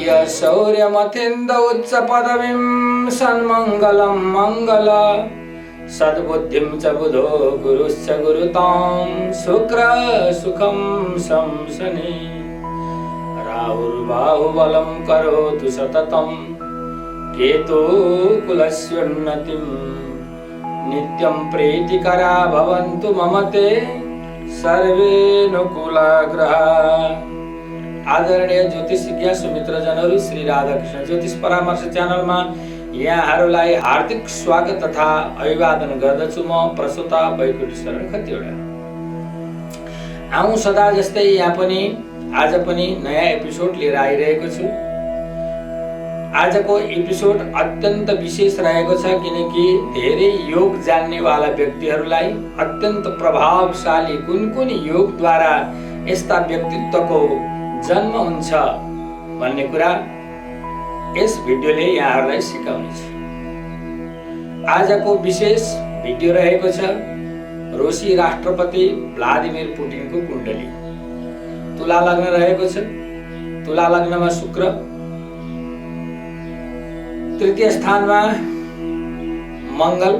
शौर्यमथिन्द उच्च पदवीं सन्मङ्गलं मङ्गल सद्बुद्धिं च बुधो गुरुश्च गुरुतां शुक्र सुखं शंसने राहुर्बाहुबलं करोतु सततं केतु कुलस्योन्नतिं नित्यं प्रीतिकरा भवन्तु मम ते सर्वे नुकुलग्रहा। आदरणीय ज्योतिषज्ञ सुमित्रजनहरू, श्री राधाकृष्ण ज्योतिष परामर्श च्यानलमा यहाँहरूलाई हार्दिक स्वागत तथा अभिवादन गर्दछु। म प्रसुता बैकुण्ठ शरण खतिवडा। आउँ सदा जस्तै यहाँ पनि आज पनि नयाँ एपिसोड लिएर आइरहेको छु। आजको एपिसोड अत्यन्त विशेष रहेको छ किनकि धेरै योग जान्नेवाला व्यक्तिहरूलाई अत्यन्त प्रभावशाली कुन योगद्वारा यस्ता व्यक्तित्वको जन्म हुन्छ भन्ने कुरा यस भिडियोले यहाँहरूलाई सिकाउनेछ। आजको विशेष भिडियो रहेको छ रुसी राष्ट्रपति भ्लादिमिर पुटिनको कुण्डली। तुला लग्न रहेको छ। तुला लग्नमा शुक्र, तृतीय स्थानमा मंगल,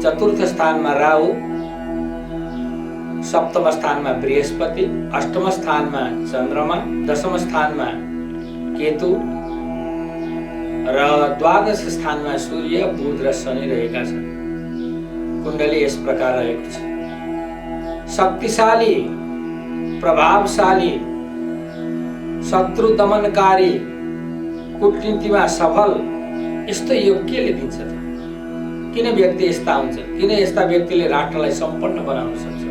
चतुर्थ स्थानमा राहु, सप्तम स्थानमा बृहस्पति, अष्टम स्थानमा चन्द्रमा, दशम स्थानमा केतु र द्वादश स्थानमा सूर्य, बुध र शनि रहेका छन्। कुण्डली यस प्रकार रहेको छ। शक्तिशाली, प्रभावशाली, शत्रु दमनकारी, कूटनीतिमा सफल यस्तो योग केले दिन्छ त? किन व्यक्ति यस्ता हुन्छ? किन यस्ता व्यक्तिले राष्ट्रलाई सम्पन्न बनाउन सक्छ?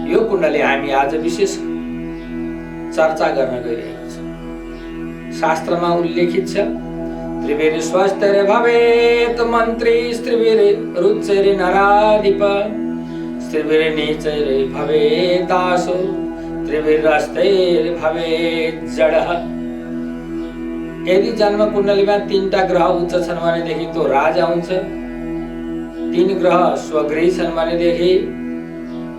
यो कुण्डली हामी आज विशेष चर्चा गर्न गइरहेको छ। शास्त्रमा उल्लेखित छ त्रिभिर स्वस्तिर भवेत् मन्त्री स्त्रिभिर रुचैर नराधिप स्त्रिभिर नीचैर भवेत् दासो त्रिभिर रस्तैर भवेत् जडः। यदि जन्म कुण्डलीमा 3टा ग्रह उच्च छन् भनेदेखि त्यो राजा हुन्छ। 3 ग्रह स्वगृही छन् भनेदेखि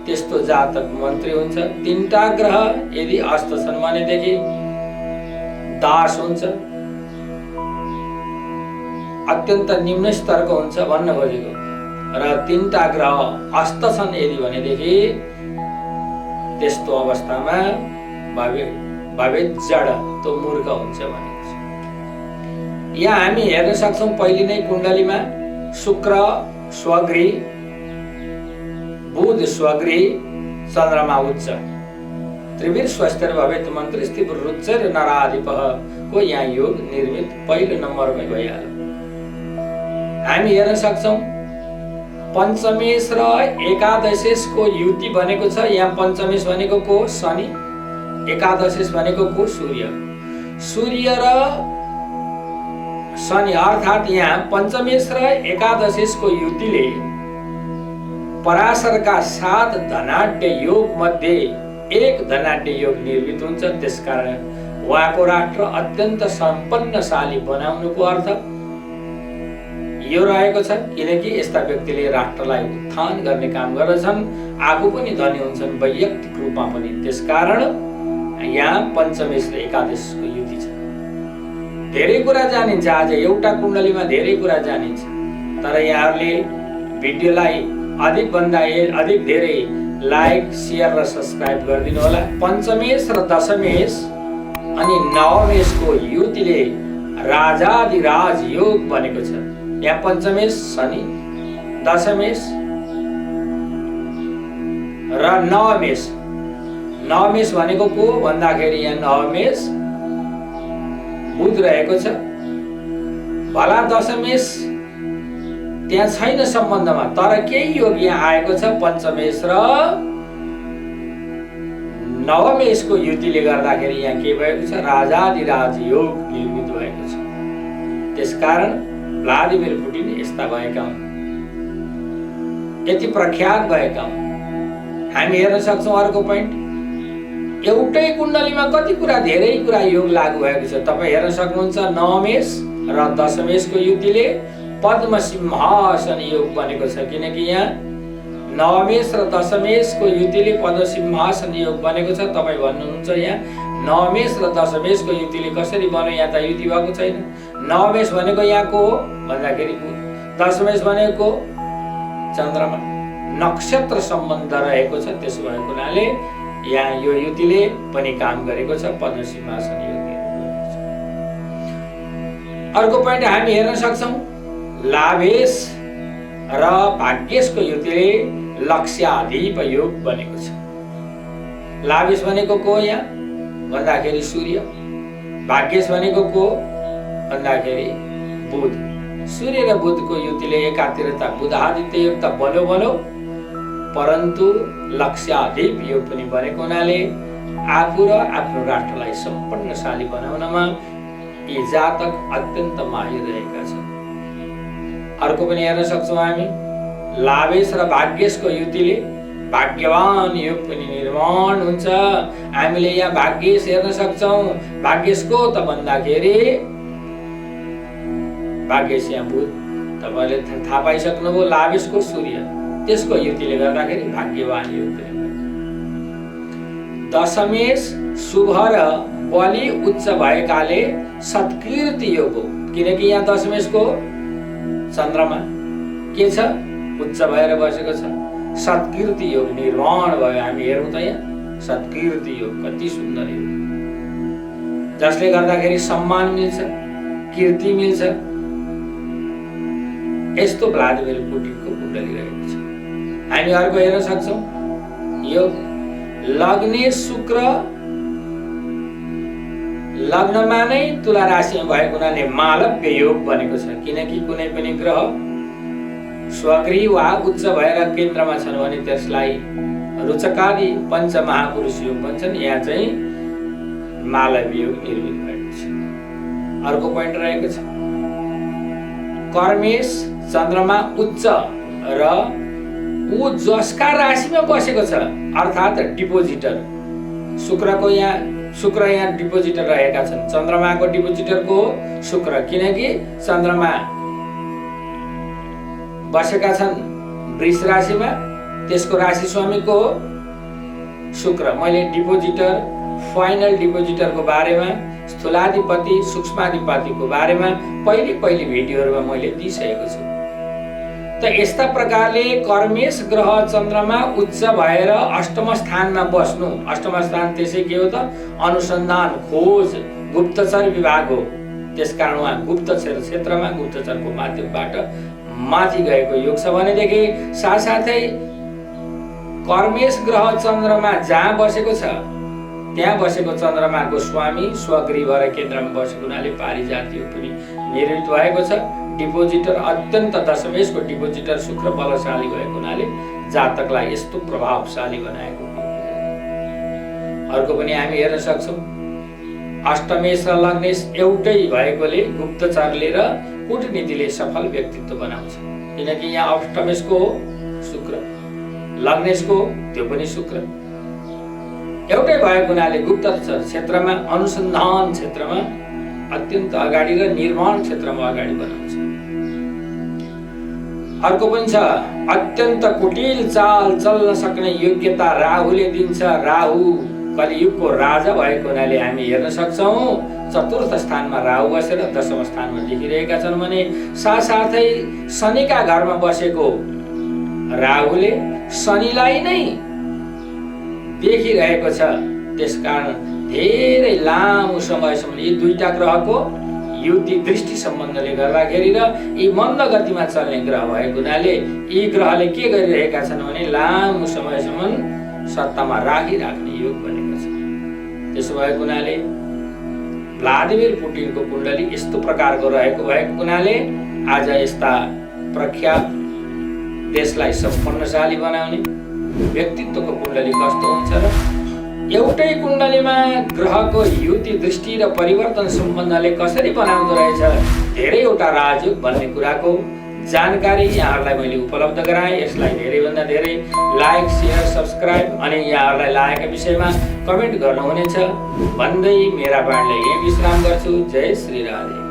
त्यस्तो जातक मन्त्री हुन्छ। 3टा ग्रह यदि अस्त छन् भनेदेखि दास हुन्छ, अत्यन्त निम्न स्तरको हुन्छ भन्न खोजेको। र 3टा ग्रह अस्त छन् यदि भनेदेखि त्यस्तो अवस्थामा भवे जड, त्यो मूर्ख हुन्छ भनेको छ। यहाँ हामी हेर्न सक्छौँ पहिले नै कुण्डलीमा शुक्र स्वगृही, बुध स्वगृही, चन्द्रमा उच्च, त्रिभिर स्वस्तिर भवेत् मन्त्री स्त्रिभिर रुचैर नराधिपः को यहाँ योग निर्मित पहिलो नम्बरमै भइहाल्यो। हामी हेर्न सक्छौँ पञ्चमेश र एकादशेशको युति भनेको छ। यहाँ पञ्चमेश भनेको को? शनि। एकादशेश भनेको को? सूर्य। सूर्य र शनि अर्थात् यहाँ पञ्चमेश र एकादशेशको युतिले पराशरका 7 धनाढ्य योग मध्ये एक धनाढ्य योग निर्मित हुन्छ। त्यसकारण उहाँको राष्ट्र अत्यन्त सम्पन्नशाली बनाउनुको अर्थ यो रहेको छ किनकि यस्ता व्यक्तिले राष्ट्रलाई उत्थान गर्ने काम गर्दछन्, आफू पनि धनी हुन्छन् वैयक्तिक रूपमा पनि। त्यसकारण यहाँ पञ्चमेश र एकादशको युति छ। धेरै कुरा जानिन्छ। आज एउटा कुण्डलीमा धेरै कुरा जानिन्छ, तर यहाँहरूले भिडियोलाई अधिक धेरै लाइक, शेयर र सब्स्क्राइब गरिदिनु होला। पञ्चमेश र दशमेश अनि नवमेशको युतिले राजाधिराज योग बनेको छ। यहाँ पञ्चमेश शनि, दशमेश र नवमेश। नवमेश भनेको को भन्दाखेरि यहाँ नवमेश बुध रहेको छ। भला दशमेश त्यहाँ छैन सम्बन्धमा, तर केही योग यहाँ आएको छ। पञ्चमेश र नवमेशको युतिले गर्दाखेरि यहाँ के भएको छ? राजाधिराज योग निर्मित भएको छ। त्यसकारण भ्लादिमिर पुटिन यस्ता भएका हुन्, यति प्रख्यात भएका हुन्। हामी हेर्न सक्छौँ अर्को पोइन्ट, एउटै कुण्डलीमा कति कुरा, धेरै कुरा योग लागू भएको छ। तपाईँ हेर्न सक्नुहुन्छ नवमेश र दशमेशको युतिले पद्म सिंहासन योग बनेको छ किनकि यहाँ नवमेश र दशमेशको युतिले पद्म सिंहासन योग बनेको छ। तपाईँ भन्नुहुन्छ यहाँ नवमेष र दशमेषको युतिले कसरी बन्यो? यहाँ त युति भएको छैन। नवमेष भनेको यहाँको हो भन्दाखेरि बुध, दशमेष भनेको चन्द्रमा, नक्षत्र सम्बन्ध रहेको छ। त्यसो भएको हुनाले यहाँ यो युतिले पनि काम गरेको छ, पद्मसिंहासन योग गरेको छ। अर्को पोइन्ट हामी हेर्न सक्छौँ, लाभेश र भाग्येशको युतिले लक्ष्याधिप योग बनेको छ। लाभेश भनेको को यहाँ भन्दाखेरि सूर्य, भाग्येश भनेको को भन्दाखेरि बुध। सूर्य र बुधको युतिले एकातिरता बुधादित्य योग त बन्यो, परन्तु लक्ष्याधिप योग पनि बनेको हुनाले आफू र आफ्नो राष्ट्रलाई सम्पन्नशाली बनाउनमा यी जातक अत्यन्त माहिर रहेका छन्। अर्को पनि हेर्न सक्छौँ हामी, लाभेश र भाग्येशको युतिले भाग्यवान योग पनि निर्माण हुन्छ। हामीले यहाँ भाग्येश हेर्न सक्छौँ। भाग्येश को त भन्दाखेरि भाग्येश यहाँ बुध, तपाईँले थाहा पाइसक्नुभयो। लाभेशको सूर्य, त्यसको युतिले गर्दाखेरि भाग्यवान योग पनि। दशमेश शुभ र बलि उच्च भएकाले सत्कीर्ति योग हो, किनकि यहाँ दशमेशको चन्द्रमा के छ? उच्च भएर बसेको छ। सत्कीर्ति योग निर्माण भयो। हामी हेरौँ त यहाँ सत्कीर्ति योग कति सुन्दर योग, जसले गर्दाखेरि सम्मान मिल्छ, कीर्ति मिल्छ। यस्तो भ्लादिमिर पुटिनको कुण्डली रहेको छ। हामी अर्को हेर्न सक्छौँ, यो लग्ने शुक्र लग्नमा नै तुला राशिमा भएको हुनाले मालव्य योग बनेको छ। किनकि कुनै पनि ग्रह स्वगृही वा उच्च भएर केन्द्रमा छन् भने त्यसलाई रुचकादि पञ्चमहापुरुष योग भन्छन्। यहाँ चाहिँ मालव्य योग निर्मित भएको छ। अर्को पोइन्ट रहेको छ, कर्मेश चन्द्रमा उच्च र ऊ जसका राशिमा बसेको छ, अर्थात् डिपोजिटर शुक्र यहाँ डिपोजिटर रहेका छन्। चन्द्रमाको डिपोजिटरको शुक्र, किनकि चन्द्रमा बसेका छन् वृष राशिमा, त्यसको राशि स्वामीको शुक्र। मैले डिपोजिटर, फाइनल डिपोजिटरको बारेमा, स्थूलाधिपति सूक्ष्माधिपतिको बारेमा पहिले भिडियोहरूमा मैले दिइसकेको छु। त यस्ता प्रकारले कर्मेश ग्रह चन्द्रमा उच्च भएर अष्टम स्थानमा बस्नु, अष्टम स्थान त्यसै के हो त? अनुसन्धान, खोज, गुप्तचर विभाग हो। त्यसकारण उहाँ गुप्तचर क्षेत्रमा गुप्तचरको माध्यमबाट माथि गएको योग छ भनेदेखि साथसाथै कर्मेश ग्रह चन्द्रमा जहाँ बसेको छ त्यहाँ बसेको चन्द्रमाको स्वामी स्वगृही भएर केन्द्रमा बसेको हुनाले पारिजात योग पनि निर्मित भएको छ। डिपोजिटर अत्यन्त दशमेशको डिपोजिटर शुक्र बलशाली भएको हुनाले जातकलाई यस्तो प्रभावशाली बनाएको। अर्को पनि हामी हेर्न सक्छौँ, अष्टमेश र लग्नेश एउटै भएकोले गुप्तचरले र कूटनीतिले सफल व्यक्तित्व बनाउँछ। किनकि यहाँ अष्टमेशको शुक्र, लग्नेशको त्यो पनि शुक्र एउटै भएको हुनाले गुप्तचर क्षेत्रमा, अनुसन्धान क्षेत्रमा अत्यन्त अगाडि र निर्माण क्षेत्रमा अगाडि बनाउँछ। अर्को पनि छ, अत्यन्त कुटिल चाल चल्न सक्ने योग्यता राहुले दिन्छ। राहु कलियुगको राजा भएको हुनाले हामी हेर्न सक्छौँ चतुर्थ स्थानमा राहु बसेर दशम स्थानमा देखिरहेका छन् भने साथसाथै शनिका घरमा बसेको राहुले शनिलाई नै देखिरहेको छ। त्यसकारण धेरै लामो समयसम्म यी दुईटा ग्रहको युति दृष्टि सम्बन्धले गर्दाखेरि र यी मन्द गतिमा चल्ने ग्रह भएको हुनाले यी ग्रहले के गरिरहेका छन् भने लामो समयसम्म सत्तामा राखिराख्ने योग बनेको छ। त्यसो भएको हुनाले भ्लादिमिर पुटिनको कुण्डली यस्तो प्रकारको रहेको भएको हुनाले आज यस्ता प्रख्यात देशलाई सम्पन्नशाली बनाउने व्यक्तित्वको कुण्डली कस्तो हुन्छ र एउटै कुण्डलीमा ग्रहको युति दृष्टि र परिवर्तन सम्बन्धले कसरी बनाउँदो रहेछ धेरैवटा राजयोग भन्ने कुराको जानकारी यहाँहरूलाई मैले उपलब्ध गराएँ। यसलाई धेरैभन्दा धेरै लाइक, शेयर, सब्सक्राइब अनि यहाँहरूलाई लागेका विषयमा कमेन्ट गर्नुहुनेछ भन्दै मेरा बाणलाई यही विश्राम गर्छु। जय श्री राधे।